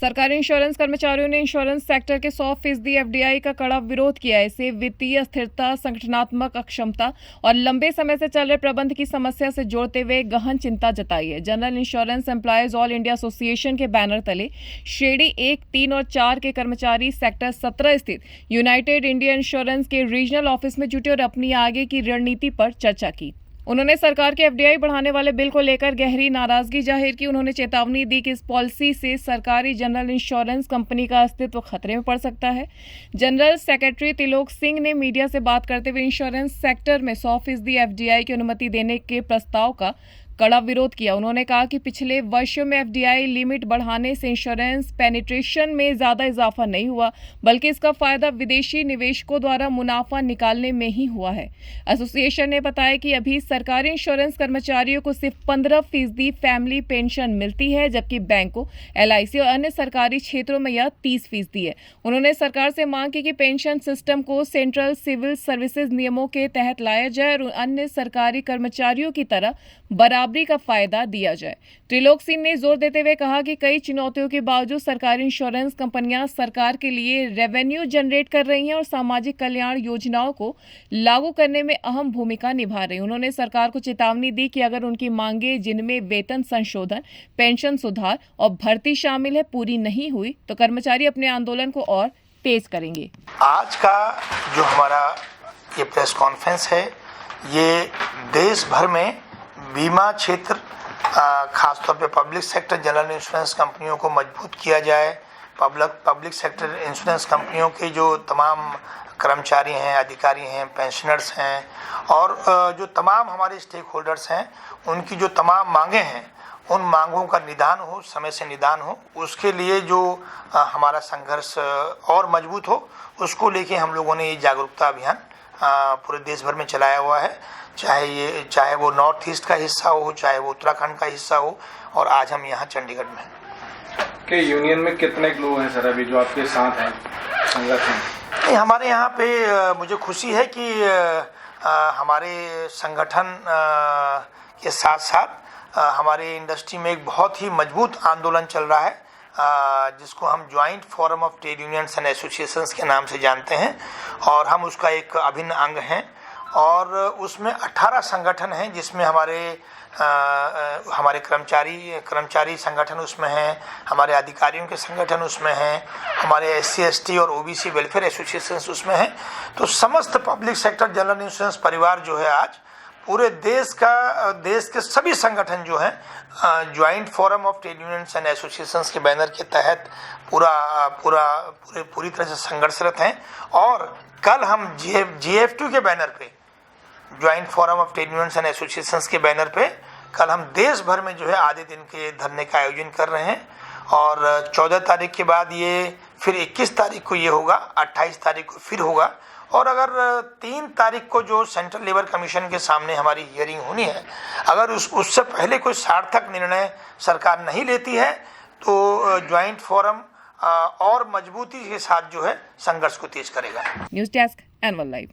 सरकारी इंश्योरेंस कर्मचारियों ने इंश्योरेंस सेक्टर के 100% एफडीआई का कड़ा विरोध किया है। इसे वित्तीय स्थिरता, संगठनात्मक अक्षमता और लंबे समय से चल रहे प्रबंध की समस्या से जोड़ते हुए गहन चिंता जताई है। General insurance employees all India association के बैनर तले श्रेणी 1, 3 और 4 के कर्मचारी सेक्टर 17 स्थित यूनाइटेड इंडिया इंश्योरेंस के रीजनल ऑफिस में जुटे और अपनी आगे की रणनीति पर चर्चा की। उन्होंने सरकार के एफडीआई बढ़ाने वाले बिल को लेकर गहरी नाराजगी जाहिर की। उन्होंने चेतावनी दी कि इस पॉलिसी से सरकारी जनरल इंश्योरेंस कंपनी का अस्तित्व खतरे में पड़ सकता है। जनरल सेक्रेटरी त्रिलोक सिंह ने मीडिया से बात करते हुए इंश्योरेंस सेक्टर में 100% एफडीआई की अनुमति देने के प्रस्ताव का कड़ा विरोध किया। उन्होंने कहा कि पिछले वर्षों में एफडीआई लिमिट बढ़ाने से इंश्योरेंस पेनिट्रेशन में ज्यादा इजाफा नहीं हुआ, बल्कि इसका फायदा विदेशी निवेशकों द्वारा मुनाफा निकालने में ही हुआ है। एसोसिएशन ने बताया कि अभी सरकारी इंश्योरेंस कर्मचारियों को सिर्फ 15% फैमिली पेंशन मिलती है, जबकि बैंकों, एलआईसी और अन्य सरकारी क्षेत्रों में यह 30% है। उन्होंने सरकार से मांग की कि पेंशन सिस्टम को सेंट्रल सिविल सर्विसेज नियमों के तहत लाया जाए और अन्य सरकारी कर्मचारियों की तरह बराबरी का फायदा दिया जाए। त्रिलोक सिंह ने जोर देते हुए कहा कि कई चुनौतियों के बावजूद सरकारी इंश्योरेंस कंपनियां सरकार के लिए रेवेन्यू जनरेट कर रही हैं और सामाजिक कल्याण योजनाओं को लागू करने में अहम भूमिका निभा रही हैं। उन्होंने सरकार को चेतावनी दी कि अगर उनकी मांगे, जिनमें वेतन संशोधन, पेंशन सुधार और भर्ती शामिल है, पूरी नहीं हुई तो कर्मचारी अपने आंदोलन को और तेज करेंगे। आज का जो हमारा ये प्रेस कॉन्फ्रेंस है, ये देश भर में बीमा क्षेत्र, खासतौर पे पब्लिक सेक्टर जनरल इंश्योरेंस कंपनियों को मजबूत किया जाए। पब्लिक सेक्टर इंश्योरेंस कंपनियों के जो तमाम कर्मचारी हैं, अधिकारी हैं, पेंशनर्स हैं और जो तमाम हमारे स्टेक होल्डर्स हैं, उनकी जो तमाम मांगे हैं, उन मांगों का निदान हो, समय से निदान हो। उसके लिए जो हमारा संघर्ष और मजबूत हो, उसको लेके हम लोगों ने ये जागरूकता अभियान पूरे देश भर में चलाया हुआ है। चाहे वो नॉर्थ ईस्ट का हिस्सा हो, चाहे वो उत्तराखंड का हिस्सा हो, और आज हम यहाँ चंडीगढ़ में हैं। के यूनियन में कितने लोग हैं सर अभी जो आपके साथ हैं संगठन? हमारे यहाँ पे मुझे खुशी है कि हमारे संगठन के साथ साथ हमारे इंडस्ट्री में एक बहुत ही मजबूत आंदोलन चल रहा है, जिसको हम joint forum of trade unions and associations के नाम से जानते हैं, और हम उसका एक अभिन्न अंग हैं। और उसमें 18 संगठन हैं, जिसमें हमारे कर्मचारी संगठन उसमें हैं, हमारे अधिकारियों के संगठन उसमें हैं, हमारे एससी एसटी और ओबीसी वेलफेयर एसोसिएशंस उसमें हैं। तो समस्त पब्लिक सेक्टर जनरल इंश्योरेंस परिवार जो है, आज पूरे देश के सभी संगठन जो हैं joint forum of trade unions and associations के बैनर के तहत पूरी तरह से संघर्षरत हैं। और कल हम GF2 के बैनर पे, joint forum of trade unions and associations के बैनर पे कल हम देश भर में जो है आधे दिन के धरने का आयोजन कर रहे हैं। और 14 तारीख के बाद ये, फिर 21 तारीख को ये होगा, 28 तारीख को फिर होगा। और अगर 3 तारीख को जो सेंट्रल लेबर कमीशन के सामने हमारी हियरिंग होनी है, अगर उससे पहले कोई सार्थक निर्णय सरकार नहीं लेती है, तो ज्वाइंट फोरम और मजबूती के साथ जो है संघर्ष को तेज करेगा। News desk, anyone live.